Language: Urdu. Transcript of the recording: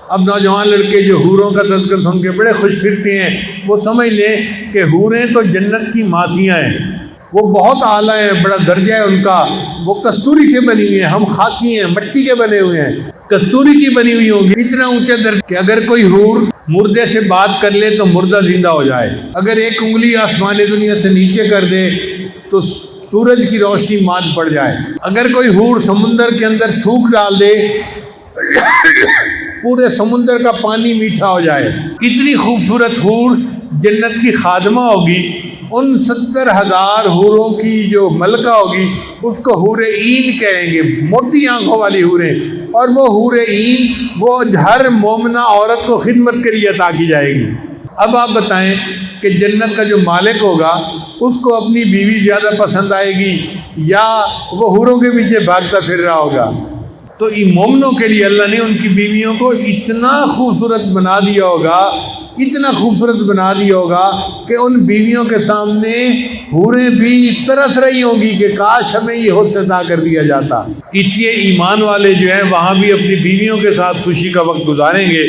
اب نوجوان لڑکے جو حوروں کا تذکر سن کے بڑے خوش پھرتے ہیں، وہ سمجھ لیں کہ حوریں تو جنت کی ماسیاں ہیں، وہ بہت اعلیٰ ہیں، بڑا درجہ ہے ان کا، وہ کستوری سے بنی ہوئی ہیں، ہم خاکی ہیں، مٹی کے بنے ہوئے ہیں، کستوری کی بنی ہوئی ہوں گی۔ اتنا اونچا درجہ کہ اگر کوئی حور مردے سے بات کر لے تو مردہ زندہ ہو جائے، اگر ایک انگلی آسمان دنیا سے نیچے کر دے تو سورج کی روشنی مات پڑ جائے، اگر کوئی حور سمندر کے اندر تھوک ڈال دے پورے سمندر کا پانی میٹھا ہو جائے۔ اتنی خوبصورت حور جنت کی خادمہ ہوگی، ان 70,000 حوروں کی جو ملکہ ہوگی اس کو حور عین کہیں گے، موٹی آنکھوں والی حوریں، اور وہ حور عین وہ ہر مومنہ عورت کو خدمت کے لیے عطا کی جائے گی۔ اب آپ بتائیں کہ جنت کا جو مالک ہوگا اس کو اپنی بیوی زیادہ پسند آئے گی یا وہ حوروں کے پیچھے بھاگتا پھر رہا ہوگا؟ تو ان مومنوں کے لیے اللہ نے ان کی بیویوں کو اتنا خوبصورت بنا دیا ہوگا، اتنا خوبصورت بنا دیا ہوگا کہ ان بیویوں کے سامنے حوریں بھی ترس رہی ہوں گی کہ کاش ہمیں یہ حسن عطا کر دیا جاتا۔ اس لیے ایمان والے جو ہیں وہاں بھی اپنی بیویوں کے ساتھ خوشی کا وقت گزاریں گے۔